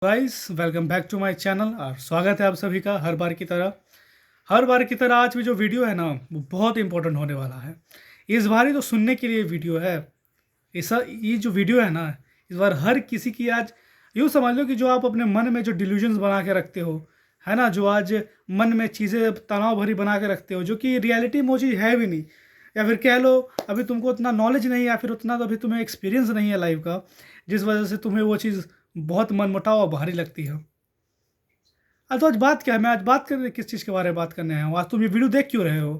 Guys welcome back to my channel और स्वागत है आप सभी का हर बार की तरह आज भी जो वीडियो है ना वो बहुत इंपॉर्टेंट होने वाला है। इस बार ही तो सुनने के लिए वीडियो है। ये जो वीडियो है ना इस बार हर किसी की आज यूँ समझ लो कि जो आप अपने मन में जो डिल्यूजन्स बना के रखते हो, है ना, जो आज मन में चीज़ें तनाव भरी बना के रखते हो जो कि रियलिटी में वो चीज़ है भी नहीं, या फिर कह लो अभी तुमको उतना नॉलेज नहीं है या फिर उतना तो अभी तुम्हें एक्सपीरियंस नहीं है लाइफ का, जिस वजह से तुम्हें वो चीज़ बहुत मनमुटाव और भारी लगती है। तो आज बात क्या है, मैं आज बात कर किस चीज़ के बारे में बात करने आया हूँ। आज तुम ये वीडियो देख क्यों रहे हो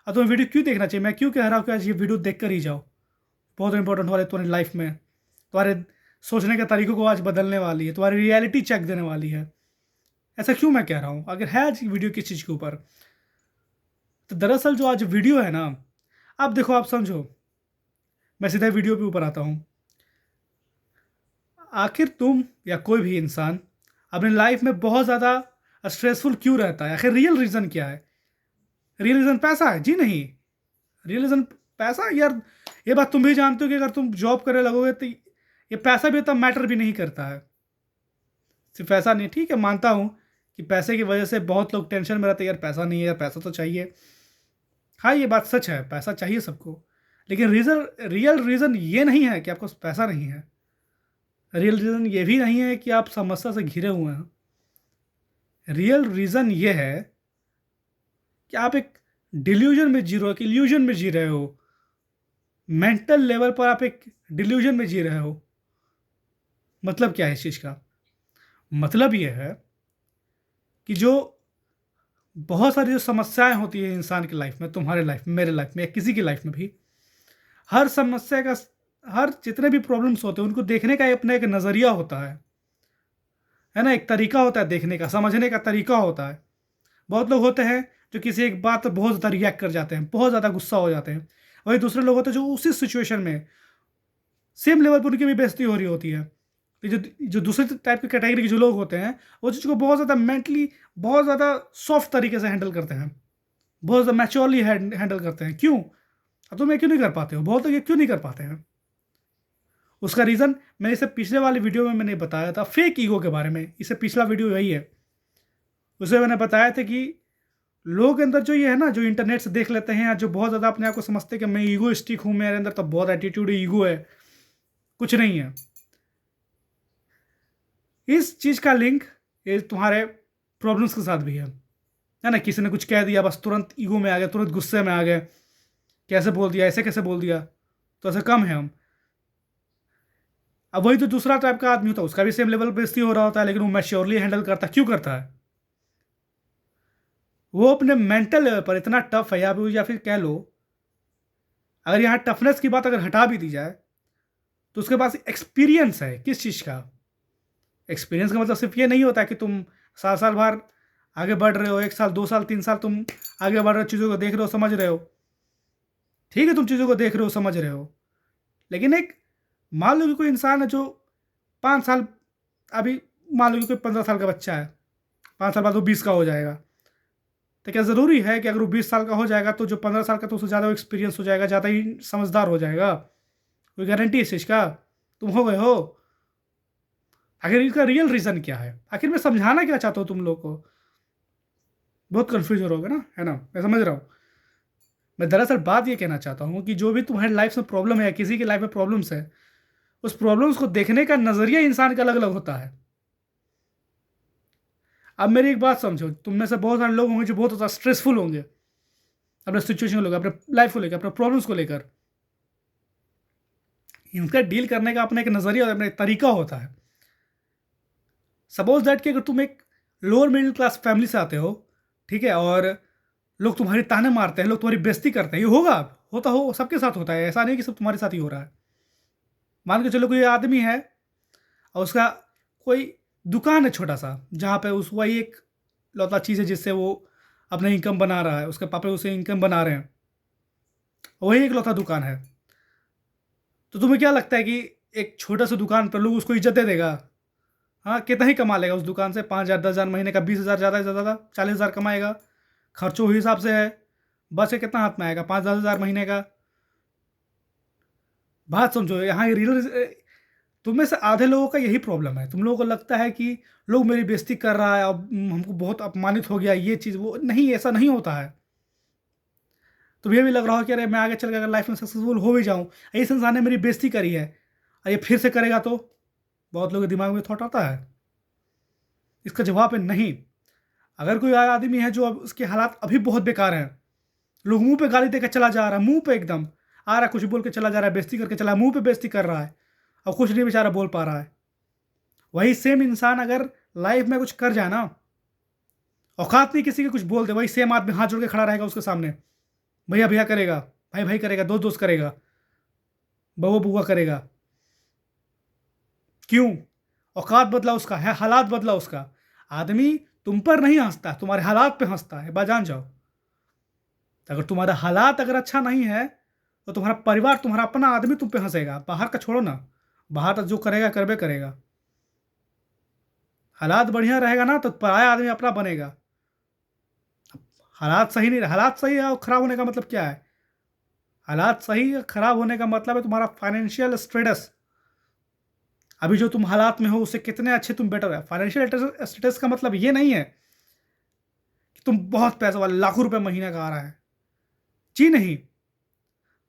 और तुम्हें वीडियो क्यों देखना चाहिए, मैं क्यों कह रहा हूँ कि आज ये वीडियो देख कर ही जाओ। बहुत इंपॉर्टेंट वाले तुम्हारी लाइफ में, तुम्हारे सोचने के तरीकों को आज बदलने वाली है, तुम्हारी रियलिटी चेक देने वाली है। ऐसा क्यों मैं कह रहा हूँ, अगर है आज वीडियो किस चीज़ के ऊपर, तो दरअसल जो आज वीडियो है ना, आप देखो, आप समझो, मैं सीधा वीडियो पे ऊपर आता हूँ। आखिर तुम या कोई भी इंसान अपनी लाइफ में बहुत ज़्यादा स्ट्रेसफुल क्यों रहता है? आखिर रियल रीज़न क्या है? रियल रीज़न पैसा है? जी नहीं। रियल रीज़न पैसा, यार ये बात तुम भी जानते हो कि अगर तुम जॉब करने लगोगे तो ये पैसा भी तब मैटर भी नहीं करता है। सिर्फ पैसा नहीं, ठीक है, मानता हूँ कि पैसे की वजह से बहुत लोग टेंशन में रहते हैं, यार पैसा नहीं है, यार पैसा तो चाहिए। हाँ, ये बात सच है, पैसा चाहिए सबको, लेकिन रियल रीज़न ये नहीं है कि आपको पैसा नहीं है। रियल रीज़न ये भी नहीं है कि आप समस्या से घिरे हुए हैं। रियल रीज़न ये है कि आप एक डिल्यूजन में जी रहे हो, एक इल्यूजन में जी रहे हो। मेंटल लेवल पर आप एक डिल्यूजन में जी रहे हो। मतलब क्या है इस चीज़ का? मतलब ये है कि जो बहुत सारी जो समस्याएं होती है इंसान की लाइफ में, तुम्हारे लाइफ में, मेरे लाइफ में, या किसी की लाइफ में भी, हर समस्या का, हर जितने भी प्रॉब्लम्स होते हैं उनको देखने का अपना एक नज़रिया होता है ना, एक तरीका होता है देखने का, समझने का तरीका होता है। बहुत लोग होते हैं जो किसी एक बात पर बहुत ज़्यादा रिएक्ट कर जाते हैं, बहुत ज़्यादा गुस्सा हो जाते हैं। वही दूसरे लोग होते हैं जो उसी सिचुएशन में सेम लेवल पर उनकी भी बेइज्जती हो रही होती है। ये जो दूसरे टाइप के कैटेगरी के जो लोग होते हैं, वो चीज़ को बहुत ज़्यादा मेंटली, बहुत ज़्यादा सॉफ्ट तरीके से हैंडल करते हैं, बहुत ज़्यादा मैच्योरली हैंडल करते हैं। क्यों? अब तुम ये क्यों नहीं कर पाते हो? बहुत लोग ये क्यों नहीं कर पाते हैं? उसका रीज़न मैंने इसे पिछले वाले वीडियो में मैंने बताया था, फेक ईगो के बारे में। इससे पिछला वीडियो वही है। उसमें मैंने बताया था कि लोगों के अंदर जो ये है ना, जो इंटरनेट से देख लेते हैं, या जो बहुत ज़्यादा अपने आप को समझते हैं कि मैं ईगोइस्टिक हूँ, मेरे अंदर तो बहुत एटीट्यूड है, ईगो है, कुछ नहीं है। इस चीज़ का लिंक ये तुम्हारे प्रॉब्लम्स के साथ भी है ना। किसी ने कुछ कह दिया, बस तुरंत ईगो में आ गए, तुरंत गुस्से में आ गए, कैसे बोल दिया, ऐसे कैसे बोल दिया, तो ऐसे कम है हम। अब वही तो दूसरा टाइप का आदमी होता है, उसका भी सेम लेवल बेइज्जती हो रहा होता है, लेकिन वो मैच्योरली हैंडल करता है। क्यों करता है? वो अपने मेंटल लेवल पर इतना टफ है, या फिर कह लो, अगर यहाँ टफनेस की बात अगर हटा भी दी जाए, तो उसके पास एक्सपीरियंस है। किस चीज़ का एक्सपीरियंस? का मतलब सिर्फ ये नहीं होता कि तुम साल साल भर आगे बढ़ रहे हो, 1 साल 2 साल 3 साल तुम आगे बढ़ रहे हो, चीज़ों को देख रहे हो, समझ रहे हो। ठीक है, तुम चीज़ों को देख रहे हो, समझ रहे हो, लेकिन एक, मान लो कि कोई इंसान है जो 5 साल, अभी मान लो कि कोई 15 साल का बच्चा है, 5 साल बाद वो 20 का हो जाएगा, तो क्या ज़रूरी है कि अगर वो 20 साल का हो जाएगा तो जो 15 साल का, तो उससे ज़्यादा एक्सपीरियंस हो जाएगा, ज़्यादा ही समझदार हो जाएगा? कोई गारंटी है इस चीज़ का? तुम हो गए हो? आखिर इसका रियल रीज़न क्या है? आखिर मैं समझाना क्या चाहता हूँ तुम लोग को? बहुत कन्फ्यूज हो रहोगे ना, है ना, मैं समझ रहा हूँ। मैं दरअसल बात ये कहना चाहता हूँ कि जो भी तुम्हारी लाइफ में प्रॉब्लम है, या किसी की लाइफ में प्रॉब्लम्स है, उस प्रॉब्लम्स को देखने का नज़रिया इंसान का अलग अलग होता है। अब मेरी एक बात समझो, तुम में से बहुत सारे लोग होंगे जो बहुत ज़्यादा स्ट्रेसफुल होंगे अपने सिचुएशन को लेकर, अपने लाइफ को लेकर, अपने प्रॉब्लम्स को लेकर। इनका डील करने का अपना एक नज़रिया और अपना एक तरीका होता है। सपोज दैट कि अगर तुम एक लोअर मिडिल क्लास फैमिली से आते हो, ठीक है, और लोग तुम्हारी ताने मारते हैं, लोग तुम्हारी बेइज्जती करते हैं, ये होगा, होता हो, सबके साथ होता है, ऐसा नहीं कि सब तुम्हारे साथ ही हो रहा है। मान के चलो कोई आदमी है और उसका कोई दुकान है छोटा सा, जहाँ पे उस वही एक लौता चीज़ है जिससे वो अपना इनकम बना रहा है, उसके पापा उसे इनकम बना रहे हैं, वही एक लौता दुकान है। तो तुम्हें क्या लगता है कि एक छोटा सा दुकान पर लोग उसको इज्जत दे देगा? हाँ, कितना ही कमा लेगा उस दुकान से? 5,000 10,000 महीने का, 20,000 ज़्यादा से ज़्यादा 40,000 कमाएगा। खर्चों के हिसाब से है, बस ये कितना हाथ में आएगा? 5-10 हज़ार महीने का। बात समझो, यहाँ ये रियल तुम में से आधे लोगों का यही प्रॉब्लम है। तुम लोगों को लगता है कि लोग मेरी बेइज्जती कर रहा है, अब हमको बहुत अपमानित हो गया, ये चीज़ वो नहीं, ऐसा नहीं होता है। तुम्हें ये भी लग रहा हो कि अरे मैं आगे चल के अगर लाइफ में सक्सेसफुल हो भी जाऊँ, इस इंसान ने मेरी बेइज्जती करी है और ये फिर से करेगा तो? बहुत लोगों के दिमाग में थॉट आता है। इसका जवाब है नहीं। अगर कोई आदमी है जो अब उसके हालात अभी बहुत बेकार हैं, लोग मुंह पे गाली देकर चला जा रहा है, मुंह पे एकदम आ रहा है, कुछ बोल के चला जा रहा है, बेइज्जती करके चला, मुंह पे बेइज्जती कर रहा है और कुछ नहीं बेचारा बोल पा रहा है। वही सेम इंसान अगर लाइफ में कुछ कर जाए ना, औकात नहीं किसी के कुछ बोल दे, वही सेम आदमी हाथ जोड़ के खड़ा रहेगा उसके सामने, भैया भैया करेगा, भाई भाई करेगा, दोस्त दोस्त करेगा, बउआ बुआ करेगा। क्यों? औकात बदला उसका है, हालात बदला उसका। आदमी तुम पर नहीं हंसता, तुम्हारे हालात पे हंसता है, जान जाओ। अगर तुम्हारा हालात अगर अच्छा नहीं है तो तुम्हारा परिवार, तुम्हारा अपना आदमी तुम पे हंसेगा। बाहर का छोड़ो ना, बाहर तो जो करेगा करबे करेगा। हालात बढ़िया रहेगा ना तो पराया आदमी अपना बनेगा। हालात सही नहीं, हालात सही है और खराब होने का मतलब क्या है? हालात सही या खराब होने का मतलब है तुम्हारा फाइनेंशियल स्टेटस। अभी जो तुम हालात में हो उससे कितने अच्छे तुम बेटर है। फाइनेंशियल स्टेटस का मतलब ये नहीं है कि तुम बहुत पैसा वाले, लाखों रुपए महीने का आ रहा है। जी नहीं।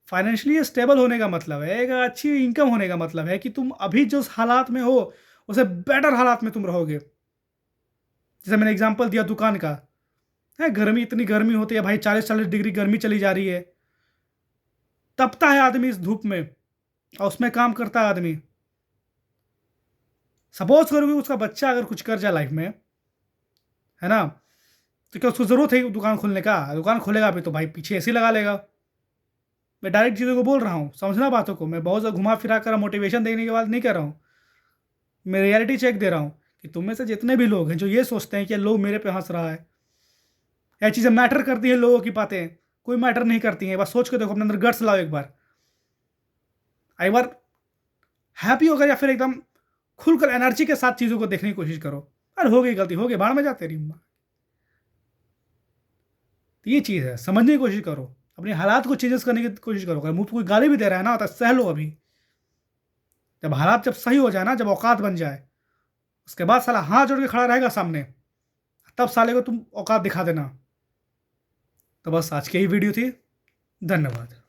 फाइनेंशियली स्टेबल होने का मतलब है, एक अच्छी इनकम होने का मतलब है कि तुम अभी जो हालात में हो उसे बेटर हालात में तुम रहोगे। जैसे मैंने एग्जांपल दिया दुकान का है, गर्मी, इतनी गर्मी होती है भाई, 40-40 डिग्री गर्मी चली जा रही है, तपता है आदमी इस धूप में और उसमें काम करता है आदमी। सपोज करो कि उसका बच्चा अगर कुछ कर जाए लाइफ में, है ना, तो क्या उसको जरूरत है दुकान खोलने का? दुकान खोलेगा भी तो भाई पीछे एसी लगा लेगा। मैं डायरेक्ट चीज़ों को बोल रहा हूँ, समझना बातों को। मैं बहुत ज़्यादा घुमा फिरा कर मोटिवेशन देने के बाद नहीं कर रहा हूँ, मैं रियलिटी चेक दे रहा हूँ कि तुम में से जितने भी लोग हैं जो ये सोचते हैं कि लोग मेरे पे हंस रहा है, यह चीज़ें मैटर करती है, लोगों की बातें कोई मैटर नहीं करती हैं। बस सोच के देखो, अपने अंदर गट्स लाओ, एक बार हैप्पी होकर या फिर एकदम खुलकर एनर्जी के साथ चीज़ों को देखने की कोशिश करो। अरे हो गई गलती, हो गई, बाढ़ में जा तेरी माँ। तो ये चीज़ है, समझने की कोशिश करो, अपने हालात को चेंजेस करने की कोशिश करो। अगर मुंह पे कोई गाली भी दे रहा है ना तो सह लो अभी। जब हालात जब सही हो जाए ना, जब औकात बन जाए, उसके बाद साला हाथ जोड़ के खड़ा रहेगा सामने, तब साले को तुम औकात दिखा देना। तो बस आज की यही वीडियो थी। धन्यवाद।